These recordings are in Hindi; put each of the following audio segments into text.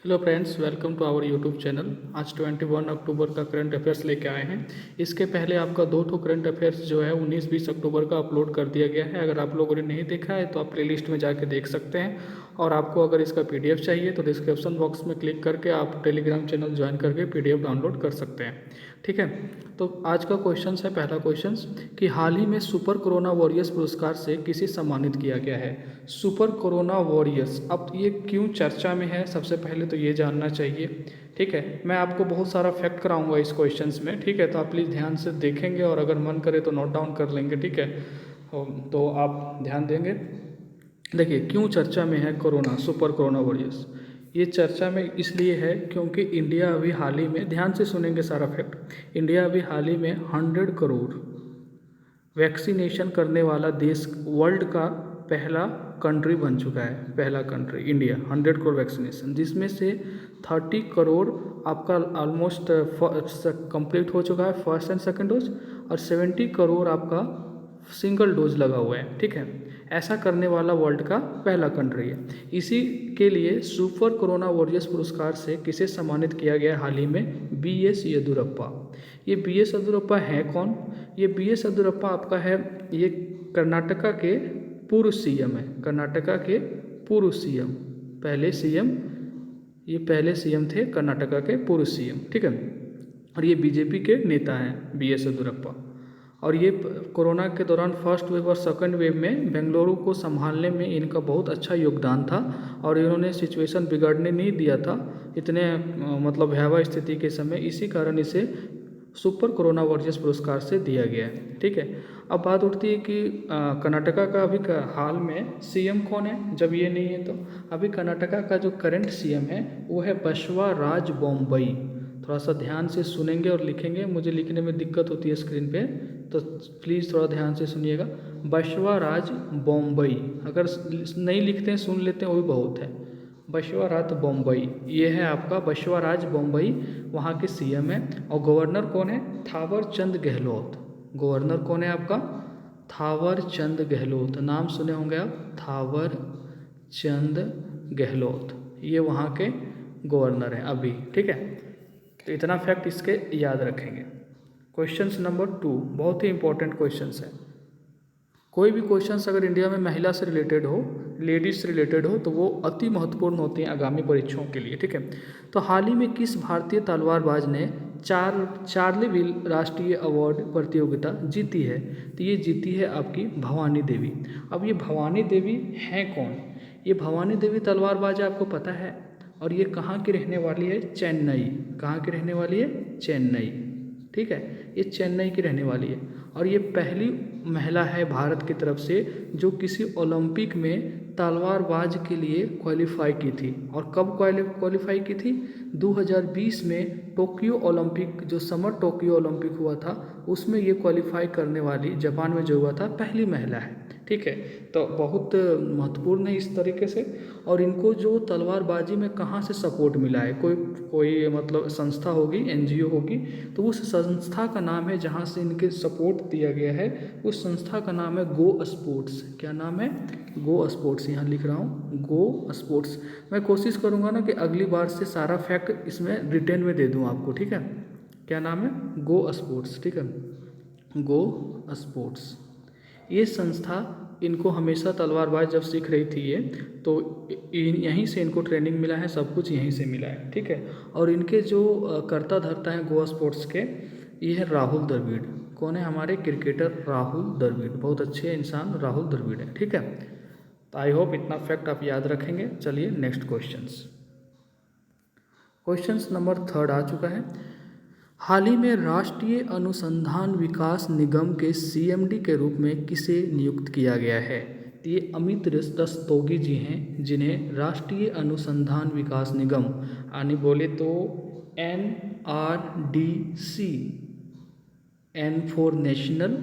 Hello friends, welcome to our YouTube channel. आज 21 अक्टूबर का करंट अफेयर्स लेके आए हैं। इसके पहले आपका दो ठो करंट अफेयर्स जो है 19-20 अक्टूबर का अपलोड कर दिया गया है। अगर आप लोगों ने नहीं देखा है तो आप प्लेलिस्ट में जाके देख सकते हैं। और आपको अगर इसका पीडीएफ चाहिए तो डिस्क्रिप्शन बॉक्स में क्लिक करके आप टेलीग्राम चैनल ज्वाइन करके पीडीएफ डाउनलोड कर सकते हैं। ठीक है, तो आज का क्वेश्चन है, पहला क्वेश्चन कि हाल ही में सुपर कोरोना वॉरियर्स पुरस्कार से किसे सम्मानित किया गया है। सुपर कोरोना वॉरियर्स, अब ये क्यों चर्चा में है, सबसे पहले तो ये जानना चाहिए। ठीक है, मैं आपको बहुत सारा फैक्ट कराऊंगा इस क्वेश्चंस में। ठीक है, तो आप प्लीज़ ध्यान से देखेंगे और अगर मन करे तो नोट डाउन कर लेंगे। ठीक है, तो आप ध्यान देंगे। देखिए, क्यों चर्चा में है कोरोना, सुपर कोरोना वॉरियर्स। ये चर्चा में इसलिए है क्योंकि इंडिया अभी हाल ही में, ध्यान से सुनेंगे सारा फैक्ट, इंडिया अभी हाल ही में 100 करोड़ वैक्सीनेशन करने वाला देश, वर्ल्ड का पहला कंट्री बन चुका है। पहला कंट्री इंडिया, 100 करोड़ वैक्सीनेशन, जिसमें से 30 करोड़ आपका ऑलमोस्ट कंप्लीट हो चुका है, फर्स्ट एंड सेकंड डोज, और 70 करोड़ आपका सिंगल डोज लगा हुआ है। ठीक है, ऐसा करने वाला वर्ल्ड का पहला कंट्री है। इसी के लिए सुपर कोरोना वॉरियर्स पुरस्कार से किसे सम्मानित किया गया हाल ही में, BS येदियुरप्पा। ये BS येदियुरप्पा है कौन? ये BS येदियुरप्पा आपका है, ये कर्नाटका के पूर्व CM है। कर्नाटका के पूर्व CM, पहले CM, ये पहले CM थे कर्नाटका के पूर्व CM। ठीक है, और ये बीजेपी के नेता हैं BS येदियुरप्पा। और ये कोरोना के दौरान फर्स्ट वेव और सेकंड वेव में बेंगलुरु को संभालने में इनका बहुत अच्छा योगदान था। और इन्होंने सिचुएशन बिगड़ने नहीं दिया था इतने मतलब भयावह स्थिति के समय। इसी कारण इसे सुपर कोरोना वॉरियर्स पुरस्कार से दिया गया है। ठीक है, अब बात उठती है कि कर्नाटका का अभी हाल में CM कौन है। जब ये नहीं है तो अभी कर्नाटका का जो करंट CM है वो है बसवराज बोम्मई। थोड़ा सा ध्यान से सुनेंगे और लिखेंगे, मुझे लिखने में दिक्कत होती है स्क्रीन पे, तो प्लीज़ थोड़ा ध्यान से सुनिएगा। बसवराज बोम्मई, अगर नहीं लिखते हैं सुन लेते हैं वो भी बहुत है। बसवराज बोम्मई, ये है आपका बसवराज बोम्मई, वहाँ के CM है। और गवर्नर कौन है? थावर चंद गहलोत। गवर्नर कौन है आपका? थावर चंद गहलोत, नाम सुने होंगे आप, थावर चंद गहलोत, ये वहाँ के गवर्नर हैं अभी। ठीक है, तो इतना फैक्ट इसके याद रखेंगे। क्वेश्चन नंबर 2 बहुत ही इंपॉर्टेंट क्वेश्चन है। कोई भी क्वेश्चंस अगर इंडिया में महिला से रिलेटेड हो, लेडीज से रिलेटेड हो, तो वो अति महत्वपूर्ण होते हैं आगामी परीक्षाओं के लिए। ठीक है, तो हाल ही में किस भारतीय तलवारबाज ने चार्लीविल राष्ट्रीय अवार्ड प्रतियोगिता जीती है? तो ये जीती है आपकी भवानी देवी। अब ये भवानी देवी हैं कौन? ये भवानी देवी तलवारबाज आपको पता है, और ये कहाँ की रहने वाली है? चेन्नई। कहाँ की रहने वाली है? चेन्नई। ठीक है, ये चेन्नई की रहने वाली है। और ये पहली महिला है भारत की तरफ से जो किसी ओलंपिक में तलवारबाज के लिए क्वालिफाई की थी। और कब क्वालिफाई की थी? 2020 में टोक्यो ओलंपिक, जो समर टोक्यो ओलंपिक हुआ था, उसमें ये क्वालिफाई करने वाली, जापान में जो हुआ था, पहली महिला है। ठीक है, तो बहुत महत्वपूर्ण है इस तरीके से। और इनको जो तलवारबाजी में कहाँ से सपोर्ट मिला है, कोई कोई मतलब संस्था होगी, NGO होगी, तो उस संस्था का नाम है जहाँ से इनके सपोर्ट दिया गया है, उस संस्था का नाम है गो स्पोर्ट्स। क्या नाम है? गो स्पोर्ट्स, यहाँ लिख रहा हूँ, गो स्पोर्ट्स। मैं कोशिश करूँगा ना कि अगली बार से सारा फैक्ट इसमें रिटेन में दे दूँ आपको। ठीक है, क्या नाम है? गो स्पोर्ट्स। ठीक है, गो स्पोर्ट्स। ये संस्था इनको हमेशा तलवारबाज जब सीख रही थी ये, तो यहीं से इनको ट्रेनिंग मिला है, सब कुछ यहीं से मिला है। ठीक है, और इनके जो कर्ता धर्ता हैं गोवा स्पोर्ट्स के, ये है राहुल द्रविड़। कौन है? हमारे क्रिकेटर राहुल द्रविड़, बहुत अच्छे इंसान राहुल द्रविड़ है। ठीक है, तो आई होप इतना फैक्ट आप याद रखेंगे। चलिए नेक्स्ट क्वेश्चंस नंबर 3 आ चुका है। हाल ही में राष्ट्रीय अनुसंधान विकास निगम के CMD के रूप में किसे नियुक्त किया गया है? तो ये अमित रस्तोगी जी हैं, जिन्हें राष्ट्रीय अनुसंधान विकास निगम, यानी बोले तो NRDC, N for national,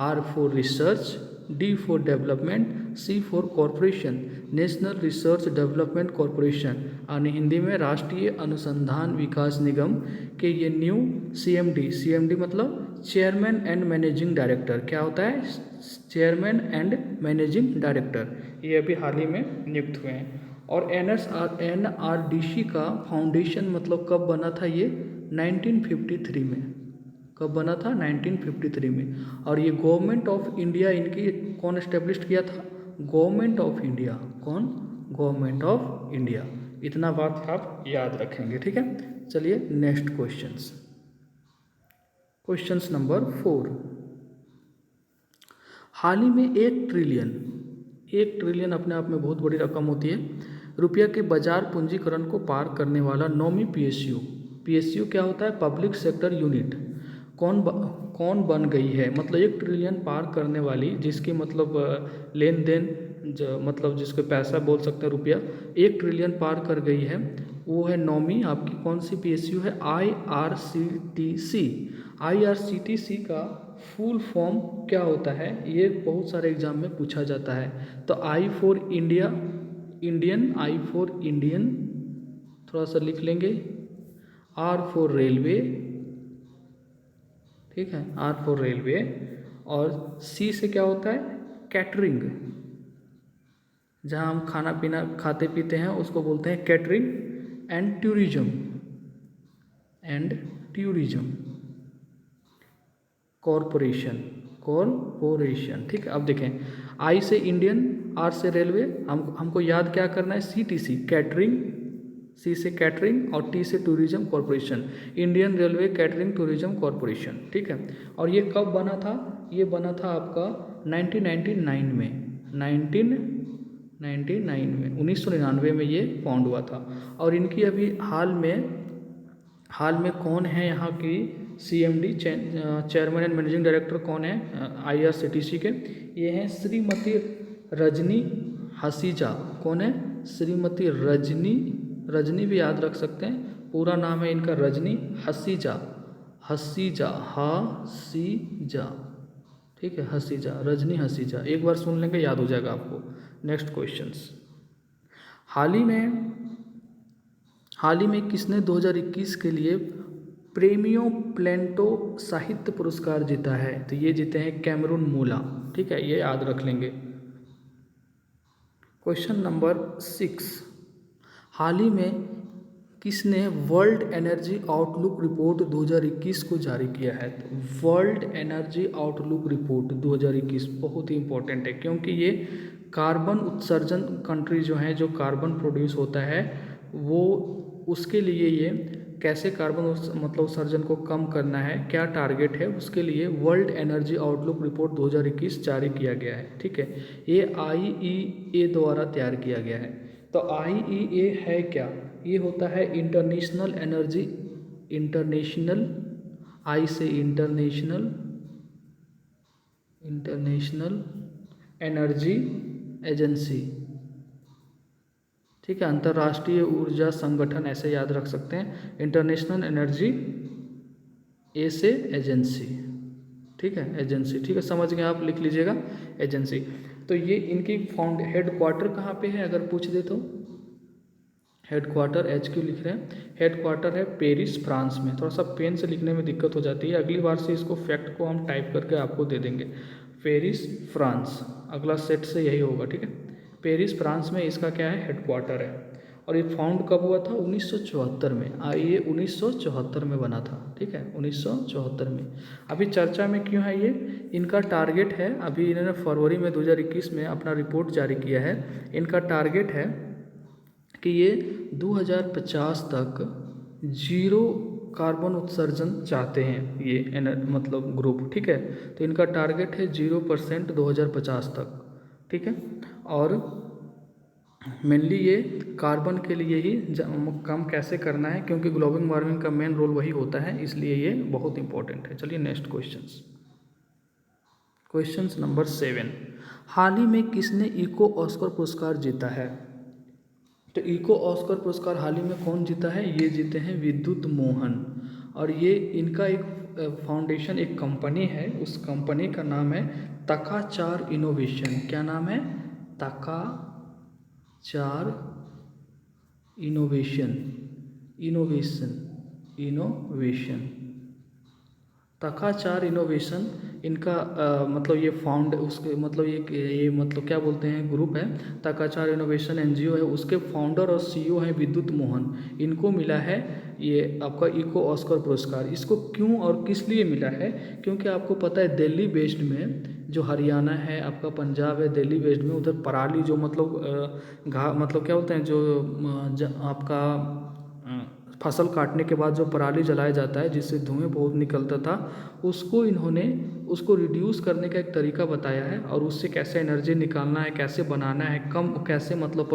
R for research, D for development, C for corporation, national research development corporation, यानी हिंदी में राष्ट्रीय अनुसंधान विकास निगम के ये न्यू CMD मतलब चेयरमैन एंड मैनेजिंग डायरेक्टर। क्या होता है? Chairman and managing director. ये अभी हाल ही में नियुक्त हुए हैं। और NRDC का फाउंडेशन मतलब कब बना था ये 1953 में। कब बना था 1953 में। और ये गवर्नमेंट ऑफ इंडिया इनकी कौन एस्टेब्लिश किया था, गवर्नमेंट ऑफ इंडिया। कौन, गवर्नमेंट ऑफ इंडिया। इतना बात आप याद रखेंगे, ठीक है। चलिए नेक्स्ट क्वेश्चंस। Questions number 4। हाल ही में 1 ट्रिलियन अपने आप में बहुत बड़ी रकम होती है रुपया के बाजार पूंजीकरण को पार करने वाला नौवीं पीएसयू क्या होता है, पब्लिक सेक्टर यूनिट, कौन बन गई है। मतलब 1 ट्रिलियन पार करने वाली, जिसकी मतलब लेन देन मतलब जिसको पैसा बोल सकते हैं रुपया 1 ट्रिलियन पार कर गई है, वो है नौवीं आपकी कौन सी पीएसयू है, IRCTC। IRCTC का फुल फॉर्म क्या होता है, ये बहुत सारे एग्जाम में पूछा जाता है। तो I for Indian, I for Indian, थोड़ा सा लिख लेंगे, R फॉर रेलवे, ठीक है, R फॉर रेलवे, और C से क्या होता है, कैटरिंग, जहाँ हम खाना पीना खाते पीते हैं उसको बोलते हैं कैटरिंग, एंड टूरिज्म कॉरपोरेशन, ठीक है। अब देखें, I से इंडियन, R से रेलवे, हमको याद क्या करना है, CTC कैटरिंग, C से कैटरिंग और T से tourism corporation, Indian railway catering tourism corporation, ठीक है। और ये कब बना था, ये बना था आपका 1999 में, 1999 में ये फाउंड हुआ था। और इनकी अभी हाल में कौन है यहाँ की CMD, chairman and managing director कौन है IRCTC के, ये हैं श्रीमती रजनी हसीजा। कौन है, श्रीमती रजनी भी याद रख सकते हैं, पूरा नाम है इनका रजनी हसीजा, ठीक है, हसीजा, रजनी हसीजा, एक बार सुन लेंगे याद हो जाएगा आपको। Next questions. हाल ही में किसने 2021 के लिए प्रेमियो प्लेंटो साहित्य पुरस्कार जीता है, तो ये जीते हैं कैमरून मूला, ठीक है, ये याद रख लेंगे। Question number 6। हाल ही में किसने वर्ल्ड एनर्जी आउटलुक रिपोर्ट 2021 को जारी किया है, तो वर्ल्ड एनर्जी आउटलुक रिपोर्ट 2021 बहुत ही इंपॉर्टेंट है, क्योंकि ये कार्बन उत्सर्जन कंट्री जो है, जो कार्बन प्रोड्यूस होता है वो, उसके लिए ये कैसे कार्बन मतलब उत्सर्जन को कम करना है, क्या टारगेट है, उसके लिए वर्ल्ड एनर्जी आउटलुक रिपोर्ट 2021 जारी किया गया है, ठीक है। ये IEA द्वारा तैयार किया गया है। तो IEA है क्या, ये होता है इंटरनेशनल I से इंटरनेशनल एनर्जी एजेंसी, ठीक है, अंतर्राष्ट्रीय ऊर्जा संगठन ऐसे याद रख सकते हैं, इंटरनेशनल एनर्जी A से एजेंसी, ठीक है, एजेंसी, ठीक है, समझ गए आप, लिख लीजिएगा एजेंसी। तो ये इनकी हेडक्वार्टर कहाँ पे है, अगर पूछ दे तो हेडक्वार्टर HQ लिख रहे हैं, हेडक्वार्टर है पेरिस फ्रांस में। थोड़ा सा पेन से लिखने में दिक्कत हो जाती है, अगली बार से इसको फैक्ट को हम टाइप करके आपको दे देंगे। पेरिस फ्रांस, अगला सेट से यही होगा, ठीक है। पेरिस फ्रांस में इसका क्या है, हेडक्वार्टर है। और ये फाउंड कब हुआ था, 1974 में। ये 1974 में बना था, ठीक है, 1974 में। अभी चर्चा में क्यों है ये, इनका टारगेट है, अभी इन्होंने फरवरी में 2021 में अपना रिपोर्ट जारी किया है। इनका टारगेट है कि ये 2050 तक 0 कार्बन उत्सर्जन चाहते हैं, ये मतलब ग्रुप, ठीक है। तो इनका टारगेट है 0% 2050 तक, ठीक है। और मेनली ये कार्बन के लिए ही कम कैसे करना है, क्योंकि ग्लोबल वार्मिंग का मेन रोल वही होता है, इसलिए ये बहुत इंपॉर्टेंट है। चलिए नेक्स्ट क्वेश्चंस नंबर 7। हाल ही में किसने इको ऑस्कर पुरस्कार जीता है, तो इको ऑस्कर पुरस्कार हाल ही में कौन जीता है, ये जीते हैं विद्युत मोहन। और ये इनका एक फाउंडेशन, एक कंपनी है, उस कंपनी का नाम है तकाचार इनोवेशन। क्या नाम है, तकाचार इनोवेशन, तकाचार इनोवेशन इनका मतलब ये फाउंड उसके मतलब ये मतलब क्या बोलते हैं ग्रुप है, तकाचार इनोवेशन एनजीओ है, उसके फाउंडर और सीईओ हैं विद्युत मोहन। इनको मिला है ये आपका इको ऑस्कर पुरस्कार। इसको क्यों और किस लिए मिला है? क्योंकि आपको पता है दिल्ली बेस्ड में जो हरियाणा है आपका, पंजाब है, दिल्ली बेस्ड में उधर पराली जो मतलब मतलब क्या बोलते हैं जो आपका फसल काटने के बाद जो पराली जलाया जाता है जिससे धुएं बहुत निकलता था, उसको इन्होंने उसको रिड्यूस करने का एक तरीका बताया है और उससे कैसे एनर्जी निकालना है, कैसे बनाना है, कम कैसे मतलब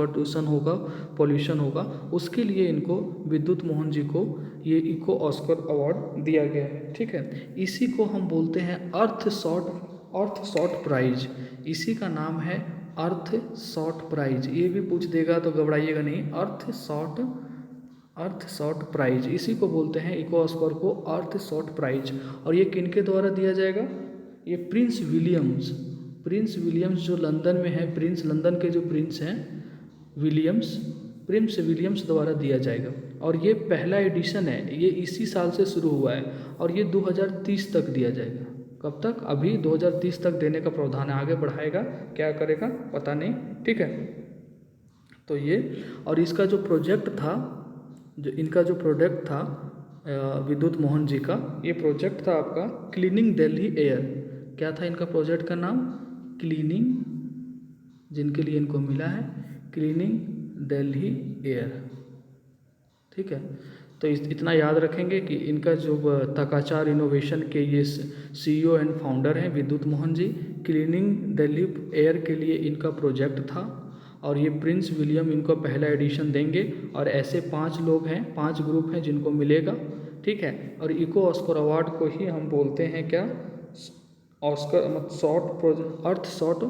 पॉल्यूशन होगा, उसके लिए इनको विद्युत मोहन जी को ये इको ऑस्कर अवार्ड दिया गया है। ठीक है, इसी को हम बोलते हैं अर्थ शॉट प्राइज। इसी का नाम है अर्थ शॉट प्राइज। ये भी पूछ देगा तो घबराइएगा नहीं, अर्थ शॉट प्राइज इसी को बोलते हैं, इको ऑस्कर को अर्थ शॉट प्राइज। और ये किनके द्वारा दिया जाएगा? ये प्रिंस विलियम्स जो लंदन में है, लंदन के जो प्रिंस हैं प्रिंस विलियम्स द्वारा दिया जाएगा। और ये पहला एडिशन है, ये इसी साल से शुरू हुआ है और ये 2030 तक दिया जाएगा। कब तक? अभी 2030 तक देने का प्रावधान है, आगे बढ़ाएगा क्या करेगा पता नहीं। ठीक है, तो ये और इसका जो प्रोजेक्ट था, जो इनका जो प्रोजेक्ट था विद्युत मोहन जी का, ये प्रोजेक्ट था आपका क्लीनिंग दिल्ली एयर। क्या था इनका प्रोजेक्ट का नाम? क्लीनिंग, जिनके लिए इनको मिला है क्लीनिंग दिल्ली एयर। ठीक है, तो इतना याद रखेंगे कि इनका जो तकाचार इनोवेशन के ये सीईओ एंड फाउंडर हैं विद्युत मोहन जी। क्लीनिंग दिल्ली एयर के लिए इनका प्रोजेक्ट था और ये प्रिंस विलियम इनको पहला एडिशन देंगे। और ऐसे 5 लोग हैं, 5 ग्रुप हैं जिनको मिलेगा। ठीक है, और इको ऑस्कर अवार्ड को ही हम बोलते हैं क्या? ऑस्कर मतलब अर्थ शॉट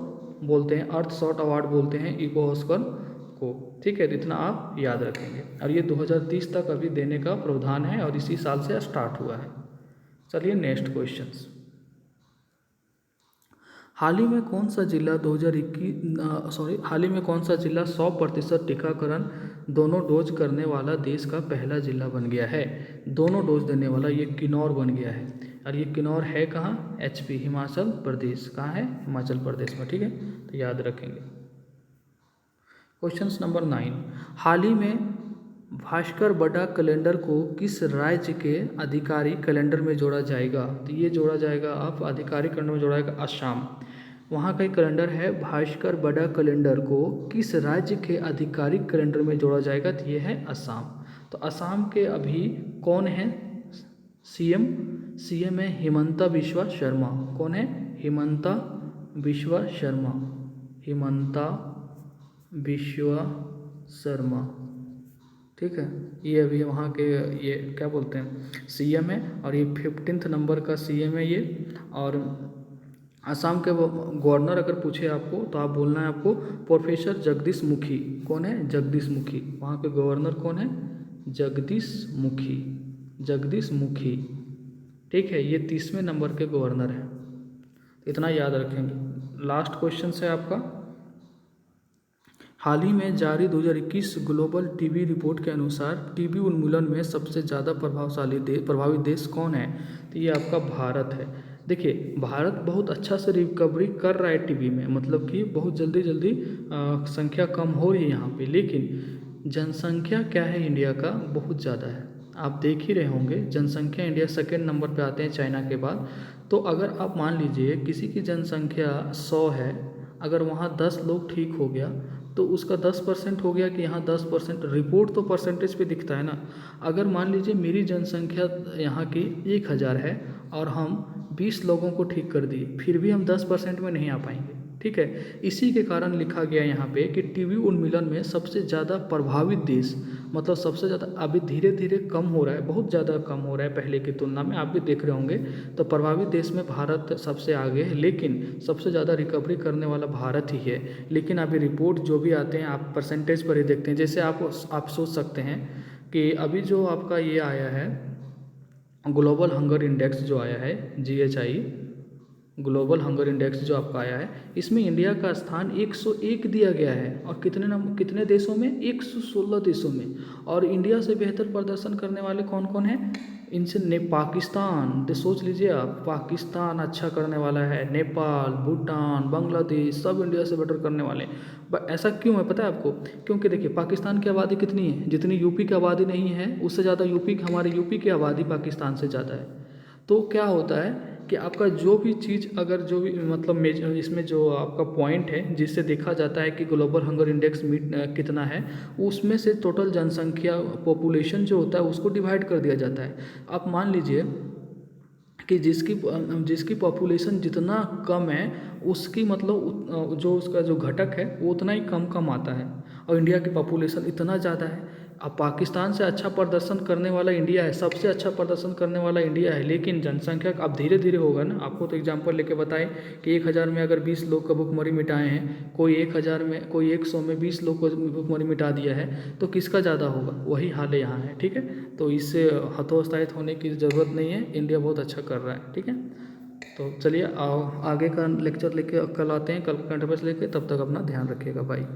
बोलते हैं, अर्थ शॉट अवार्ड बोलते हैं इको ऑस्कर को। ठीक है, तो इतना आप याद रखेंगे। और ये 2030 तक अभी देने का प्रावधान है और इसी साल से स्टार्ट हुआ है। चलिए नेक्स्ट क्वेश्चंस। हाल ही में कौन सा जिला 100% टीकाकरण दोनों डोज करने वाला देश का पहला जिला बन गया है? दोनों डोज देने वाला ये किन्नौर बन गया है। और ये किन्नौर है कहाँ? HP हिमाचल प्रदेश। कहाँ है? हिमाचल प्रदेश में। ठीक है, तो याद रखेंगे। क्वेश्चन नंबर 9, हाल ही में भास्कर बड़ा कैलेंडर को किस राज्य के आधिकारिक कैलेंडर में जोड़ा जाएगा? तो ये जोड़ा जाएगा आप आधिकारिक कैलेंडर में जोड़ा जाएगा असम। वहाँ का एक कैलेंडर है भास्कर बड़ा कैलेंडर को किस राज्य के आधिकारिक कैलेंडर में जोड़ा जाएगा? तो ये है असम। तो असम के अभी कौन है सीएम है हिमंता बिस्वा शर्मा। कौन है? हिमंता बिस्वा शर्मा। ठीक है, ये अभी वहाँ के ये क्या बोलते हैं सीएम है और ये 15 नंबर का सीएम है ये। और असम के गवर्नर अगर पूछे आपको तो आप बोलना है आपको प्रोफेसर जगदीश मुखी। कौन है? जगदीश मुखी। वहाँ के गवर्नर कौन है? जगदीश मुखी। ठीक है, ये 30वें नंबर के गवर्नर हैं। इतना याद रखेंगे। लास्ट क्वेश्चन है आपका, हाल ही में जारी 2021 ग्लोबल टीबी रिपोर्ट के अनुसार टीबी उन्मूलन में सबसे ज़्यादा प्रभावित देश कौन है? तो ये आपका भारत है। देखिए, भारत बहुत अच्छा से रिकवरी कर रहा है टीबी में, मतलब कि बहुत जल्दी संख्या कम हो रही है यहाँ पे। लेकिन जनसंख्या क्या है इंडिया का? बहुत ज़्यादा है। आप देख ही रहे होंगे जनसंख्या इंडिया 2nd नंबर पे आते हैं चाइना के बाद। तो अगर आप मान लीजिए किसी की जनसंख्या 100 है, अगर वहाँ 10 लोग ठीक हो गया तो उसका 10% हो गया कि यहाँ 10%। रिपोर्ट तो परसेंटेज पे दिखता है ना। अगर मान लीजिए मेरी जनसंख्या यहाँ की 1000 है और हम 20 लोगों को ठीक कर दिए, फिर भी हम 10% में नहीं आ पाएंगे। ठीक है, इसी के कारण लिखा गया यहाँ पे कि टीबी उन्मूलन में सबसे ज़्यादा प्रभावित देश, मतलब सबसे ज़्यादा अभी धीरे धीरे कम हो रहा है, बहुत ज़्यादा कम हो रहा है पहले की तुलना में। आप भी देख रहे होंगे, तो प्रभावित देश में भारत सबसे आगे है, लेकिन सबसे ज़्यादा रिकवरी करने वाला भारत ही है। लेकिन अभी रिपोर्ट जो भी आते हैं आप परसेंटेज पर ही देखते हैं। जैसे आप सोच सकते हैं कि अभी जो आपका ये आया है ग्लोबल हंगर इंडेक्स जो आया है GHI, ग्लोबल हंगर इंडेक्स जो आपका आया है, इसमें इंडिया का स्थान 101 दिया गया है और कितने देशों में, 116 देशों में। और इंडिया से बेहतर प्रदर्शन करने वाले कौन कौन हैं, इनसे पाकिस्तान, सोच लीजिए आप, पाकिस्तान अच्छा करने वाला है, नेपाल, भूटान, बांग्लादेश, सब इंडिया से बेटर करने वाले हैं। ऐसा क्यों है पता है आपको? क्योंकि देखिए पाकिस्तान की आबादी कितनी है, जितनी यूपी की आबादी नहीं है उससे ज़्यादा हमारे यूपी की आबादी पाकिस्तान से ज़्यादा है। तो क्या होता है कि आपका जो भी चीज़, अगर जो भी मतलब इसमें जो आपका पॉइंट है जिससे देखा जाता है कि ग्लोबल हंगर इंडेक्स मीट कितना है, उसमें से टोटल जनसंख्या पॉपुलेशन जो होता है उसको डिवाइड कर दिया जाता है। आप मान लीजिए कि जिसकी पॉपुलेशन जितना कम है उसकी मतलब जो उसका जो घटक है वो उतना ही कम आता है, और इंडिया की पॉपुलेशन इतना ज़्यादा है। अब पाकिस्तान से अच्छा प्रदर्शन करने वाला इंडिया है, सबसे अच्छा प्रदर्शन करने वाला इंडिया है, लेकिन जनसंख्या अब धीरे धीरे होगा ना। आपको तो एग्जांपल लेके बताएं कि 1000 में अगर 20 लोग का भुखमरी मिटाए हैं, कोई 1000 में, कोई 100 में 20 लोग को भुखमरी मिटा दिया है, तो किसका ज़्यादा होगा? वही हाल है यहाँ है, ठीक है। तो इससे हतोत्साहित होने की ज़रूरत नहीं है, इंडिया बहुत अच्छा कर रहा है, ठीक है। तो चलिए आओ आगे का लेक्चर लेके कल आते हैं, कल करंट अफेयर्स लेके, तब तक अपना ध्यान रखिएगा, बाय।